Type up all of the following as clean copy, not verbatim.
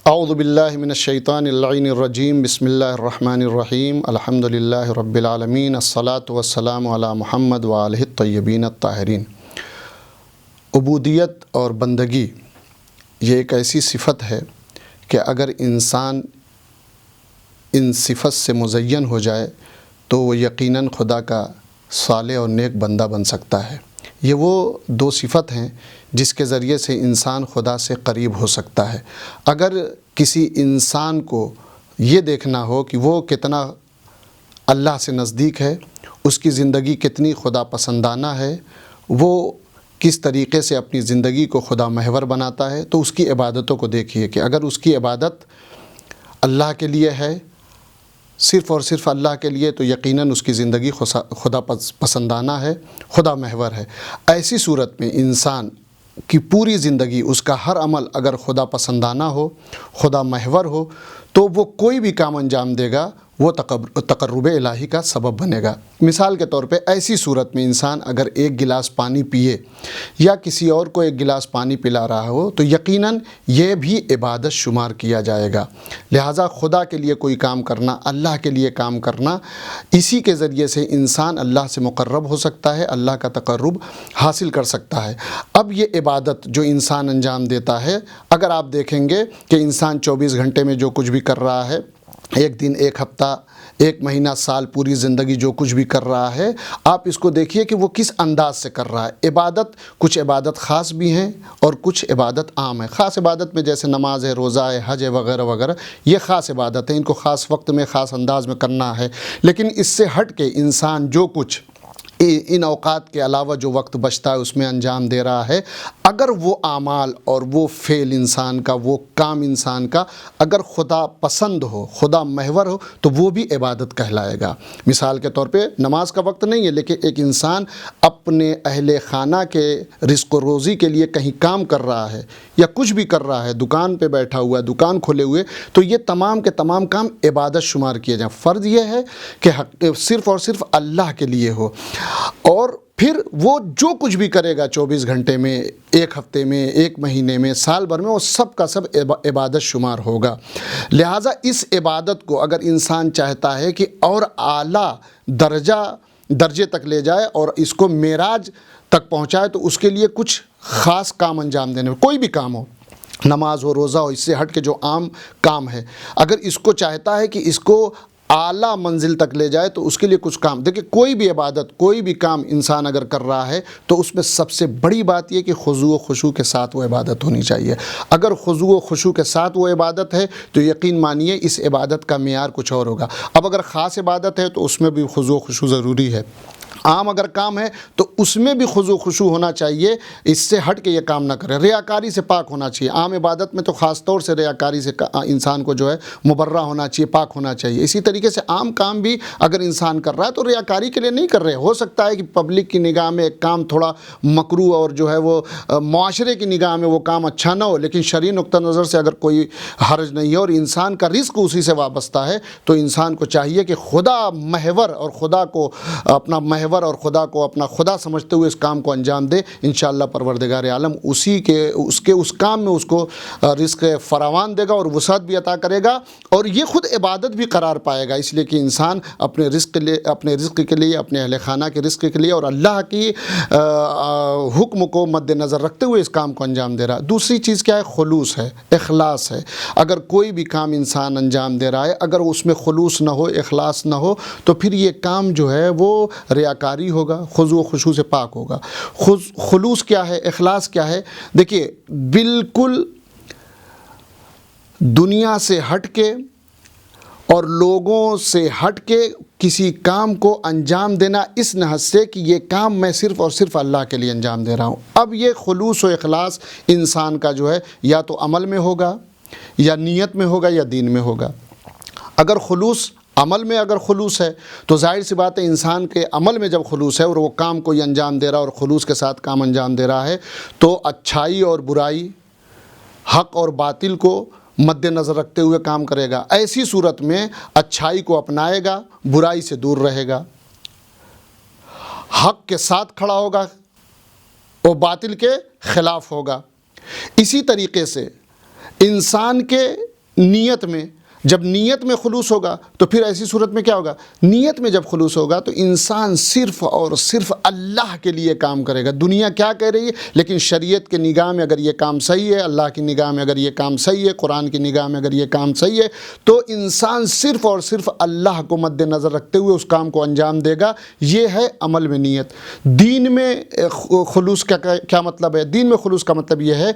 اعوذ باللہ من الشیطان اللعین الرجیم بسم اللہ الرحمن الرحیم الحمد للہ رب العالمین الصلاۃ والسلام علی محمد وآلہ الطیبین الطاہرین۔ عبودیت اور بندگی یہ ایک ایسی صفت ہے کہ اگر انسان ان صفت سے مزین ہو جائے تو وہ یقیناً خدا کا صالح اور نیک بندہ بن سکتا ہے۔ یہ وہ دو صفت ہیں جس کے ذریعے سے انسان خدا سے قریب ہو سکتا ہے۔ اگر کسی انسان کو یہ دیکھنا ہو کہ وہ کتنا اللہ سے نزدیک ہے، اس کی زندگی کتنی خدا پسندانہ ہے، وہ کس طریقے سے اپنی زندگی کو خدا محور بناتا ہے، تو اس کی عبادتوں کو دیکھیے کہ اگر اس کی عبادت اللہ کے لیے ہے، صرف اور صرف اللہ کے لیے، تو یقیناً اس کی زندگی خدا پسندانہ ہے، خدا محور ہے۔ ایسی صورت میں انسان کی پوری زندگی، اس کا ہر عمل اگر خدا پسندانہ ہو، خدا محور ہو، تو وہ کوئی بھی کام انجام دے گا وہ تقرب الہی کا سبب بنے گا۔ مثال کے طور پہ ایسی صورت میں انسان اگر ایک گلاس پانی پیے یا کسی اور کو ایک گلاس پانی پلا رہا ہو تو یقیناً یہ بھی عبادت شمار کیا جائے گا۔ لہٰذا خدا کے لیے کوئی کام کرنا، اللہ کے لیے کام کرنا، اسی کے ذریعے سے انسان اللہ سے مقرب ہو سکتا ہے، اللہ کا تقرب حاصل کر سکتا ہے۔ اب یہ عبادت جو انسان انجام دیتا ہے، اگر آپ دیکھیں گے کہ انسان 24 گھنٹے میں جو کچھ بھی کر رہا ہے، ایک دن، ایک ہفتہ، ایک مہینہ، سال، پوری زندگی جو کچھ بھی کر رہا ہے، آپ اس کو دیکھیے کہ وہ کس انداز سے کر رہا ہے۔ عبادت، کچھ عبادت خاص بھی ہیں اور کچھ عبادت عام ہے۔ خاص عبادت میں جیسے نماز ہے، روزہ ہے، حج ہے، وغیرہ وغیرہ، یہ خاص عبادت ہے، ان کو خاص وقت میں، خاص انداز میں کرنا ہے۔ لیکن اس سے ہٹ کے انسان جو کچھ ان اوقات کے علاوہ جو وقت بچتا ہے اس میں انجام دے رہا ہے، اگر وہ اعمال اور وہ فعل انسان کا، وہ کام انسان کا اگر خدا پسند ہو، خدا محور ہو، تو وہ بھی عبادت کہلائے گا۔ مثال کے طور پہ نماز کا وقت نہیں ہے، لیکن ایک انسان اپنے اہل خانہ کے رزق و روزی کے لیے کہیں کام کر رہا ہے یا کچھ بھی کر رہا ہے، دکان پہ بیٹھا ہوا ہے، دکان کھولے ہوئے، تو یہ تمام کے تمام کام عبادت شمار کیے جائیں۔ فرض یہ ہے کہ صرف اور صرف اللہ کے لیے ہو، اور پھر وہ جو کچھ بھی کرے گا 24 گھنٹے میں، ایک ہفتے میں، ایک مہینے میں، سال بھر میں، وہ سب کا سب عبادت شمار ہوگا۔ لہٰذا اس عبادت کو اگر انسان چاہتا ہے کہ اور اعلیٰ درجے تک لے جائے اور اس کو معراج تک پہنچائے، تو اس کے لیے کچھ خاص کام انجام دینے، کوئی بھی کام ہو، نماز ہو، روزہ ہو، اس سے ہٹ کے جو عام کام ہے، اگر اس کو چاہتا ہے کہ اس کو اعلیٰ منزل تک لے جائے تو اس کے لیے کچھ کام، دیکھیں کوئی بھی عبادت، کوئی بھی کام انسان اگر کر رہا ہے تو اس میں سب سے بڑی بات یہ کہ خضوع و خشوع کے ساتھ وہ عبادت ہونی چاہیے۔ اگر خضوع و خشوع کے ساتھ وہ عبادت ہے تو یقین مانیے اس عبادت کا معیار کچھ اور ہوگا۔ اب اگر خاص عبادت ہے تو اس میں بھی خضوع و خشوع ضروری ہے۔ عام اگر کام ہے تو اس میں بھی خضوع و خشوع ہونا چاہیے، اس سے ہٹ کے یہ کام نہ کرے، ریاکاری سے پاک ہونا چاہیے۔ عام عبادت میں تو خاص طور سے ریاکاری سے انسان کو جو ہے مبرہ ہونا چاہیے، پاک ہونا چاہیے۔ اسی طریقے سے عام کام بھی اگر انسان کر رہا ہے تو ریاکاری کے لیے نہیں کر رہے، ہو سکتا ہے کہ پبلک کی نگاہ میں ایک کام تھوڑا مکروہ اور جو ہے وہ معاشرے کی نگاہ میں وہ کام اچھا نہ ہو، لیکن شرعی نقطہ نظر سے اگر کوئی حرج نہیں ہے اور انسان کا رزق اسی سے وابستہ ہے، تو انسان کو چاہیے کہ خدا محور اور خدا کو اپنا محور اور خدا کو اپنا خدا سمجھتے ہوئے اس کام کو انجام دے۔ انشاءاللہ پروردگار عالم اس کام میں اس کو رزق فراوان دے گا اور وسعت بھی عطا کرے گا، اور یہ خود عبادت بھی قرار پائے گا، اس لیے کہ انسان اپنے رزق کے لیے، اپنے اہل خانہ کے رزق کے لیے اور اللہ کی حکم کو مد نظر رکھتے ہوئے اس کام کو انجام دے رہا ہے۔ دوسری چیز کیا ہے؟ خلوص ہے، اخلاص ہے۔ اگر کوئی بھی کام انسان انجام دے رہا ہے، اگر اس میں خلوص نہ ہو، اخلاص نہ ہو، تو پھر یہ کام جو ہے وہ ریاکاری ہوگا، خضوع و خشوع سے پاک ہوگا۔ خلوص کیا ہے؟ اخلاص کیا ہے؟ دیکھیے، بالکل دنیا سے ہٹ کے اور لوگوں سے ہٹ کے کسی کام کو انجام دینا اس نحس سے کہ یہ کام میں صرف اور صرف اللہ کے لیے انجام دے رہا ہوں۔ اب یہ خلوص و اخلاص انسان کا جو ہے یا تو عمل میں ہوگا، یا نیت میں ہوگا، یا دین میں ہوگا۔ اگر خلوص عمل میں اگر خلوص ہے تو ظاہر سی بات ہے انسان کے عمل میں جب خلوص ہے اور وہ کام کوئی انجام دے رہا ہے اور خلوص کے ساتھ کام انجام دے رہا ہے، تو اچھائی اور برائی، حق اور باطل کو مد نظر رکھتے ہوئے کام کرے گا۔ ایسی صورت میں اچھائی کو اپنائے گا، برائی سے دور رہے گا، حق کے ساتھ کھڑا ہوگا اور باطل کے خلاف ہوگا۔ اسی طریقے سے انسان کے نیت میں، جب نیت میں خلوص ہوگا تو پھر ایسی صورت میں کیا ہوگا؟ نیت میں جب خلوص ہوگا تو انسان صرف اور صرف اللہ کے لیے کام کرے گا۔ دنیا کیا کہہ رہی ہے، لیکن شریعت کی نگاہ میں اگر یہ کام صحیح ہے، اللہ کی نگاہ میں اگر یہ کام صحیح ہے، قرآن کی نگاہ میں اگر یہ کام صحیح ہے، تو انسان صرف اور صرف اللہ کو مد نظر رکھتے ہوئے اس کام کو انجام دے گا۔ یہ ہے عمل میں نیت۔ دین میں خلوص کا کیا مطلب ہے؟ دین میں خلوص کا مطلب یہ ہے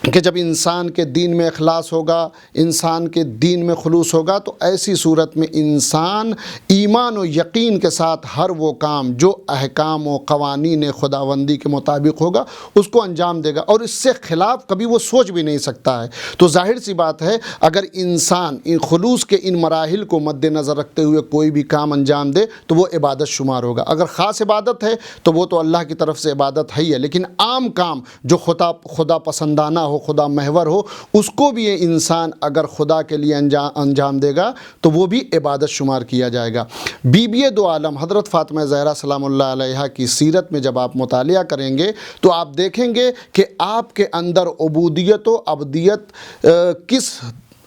کہ جب انسان کے دین میں اخلاص ہوگا، انسان کے دین میں خلوص ہوگا، تو ایسی صورت میں انسان ایمان و یقین کے ساتھ ہر وہ کام جو احکام و قوانین خداوندی کے مطابق ہوگا اس کو انجام دے گا، اور اس سے خلاف کبھی وہ سوچ بھی نہیں سکتا ہے۔ تو ظاہر سی بات ہے، اگر انسان ان خلوص کے ان مراحل کو مد نظر رکھتے ہوئے کوئی بھی کام انجام دے تو وہ عبادت شمار ہوگا۔ اگر خاص عبادت ہے تو وہ تو اللہ کی طرف سے عبادت ہے ہی ہے، لیکن عام کام جو خدا پسندانہ ہو، خدا محور ہو، اس کو بھی یہ انسان اگر خدا کے لیے انجام دے گا تو وہ بھی عبادت شمار کیا جائے گا۔ بی بی دو عالم حضرت فاطمہ زہرا سلام اللہ علیہا کی سیرت میں جب آپ مطالعہ کریں گے تو آپ دیکھیں گے کہ آپ کے اندر عبودیت و عبدیت کس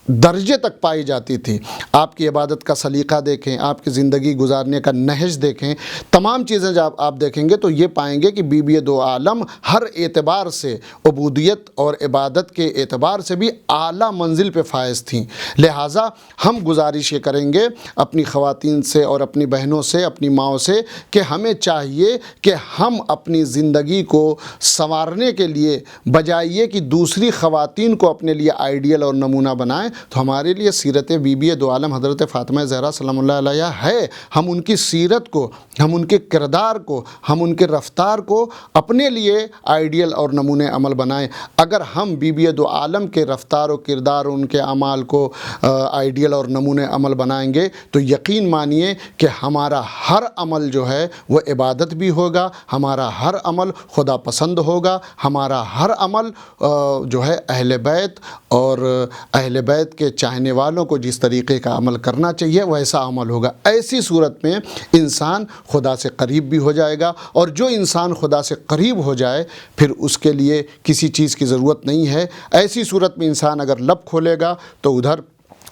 درجے تک پائی جاتی تھی۔ آپ کی عبادت کا سلیقہ دیکھیں، آپ کی زندگی گزارنے کا نہج دیکھیں، تمام چیزیں جب آپ دیکھیں گے تو یہ پائیں گے کہ بی بی دو عالم ہر اعتبار سے، عبودیت اور عبادت کے اعتبار سے بھی اعلیٰ منزل پہ فائز تھیں۔ لہٰذا ہم گزارش یہ کریں گے اپنی خواتین سے اور اپنی بہنوں سے، اپنی ماؤں سے، کہ ہمیں چاہیے کہ ہم اپنی زندگی کو سنوارنے کے لیے بجائے یہ کہ دوسری خواتین کو اپنے لیے آئیڈیل اور نمونہ بنائیں، تو ہمارے لیے سیرت بی بی دو عالم حضرت فاطمہ زہرا سلام اللہ علیہا ہے۔ ہم ان کی سیرت کو، ہم ان کے کردار کو، ہم ان کے رفتار کو اپنے لیے آئیڈیل اور نمونے عمل بنائیں۔ اگر ہم بی بی دو عالم کے رفتار و کردار، ان کے اعمال کو آئیڈیل اور نمونے عمل بنائیں گے تو یقین مانیے کہ ہمارا ہر عمل جو ہے وہ عبادت بھی ہوگا، ہمارا ہر عمل خدا پسند ہوگا، ہمارا ہر عمل جو ہے اہل بیت اور اہل بیت کے چاہنے والوں کو جس طریقے کا عمل کرنا چاہیے ویسا عمل ہوگا۔ ایسی صورت میں انسان خدا سے قریب بھی ہو جائے گا، اور جو انسان خدا سے قریب ہو جائے پھر اس کے لیے کسی چیز کی ضرورت نہیں ہے۔ ایسی صورت میں انسان اگر لب کھولے گا تو ادھر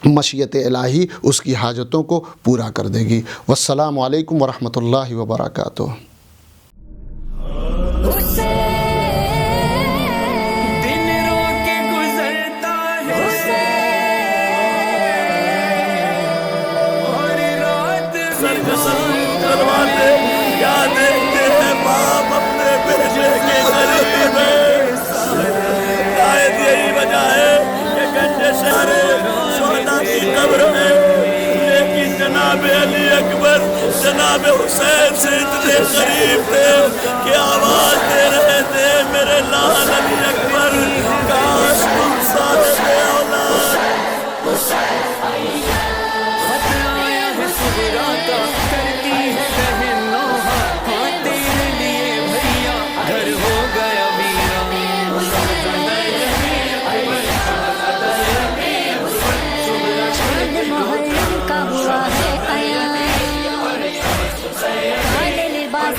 مشیت الہی اس کی حاجتوں کو پورا کر دے گی۔ والسلام علیکم ورحمۃ اللہ وبرکاتہ۔ جناب علی اکبر، جناب حسین سے اتنے قریب تھے کہ آواز دے رہے تھے میرے لال علی اکبر۔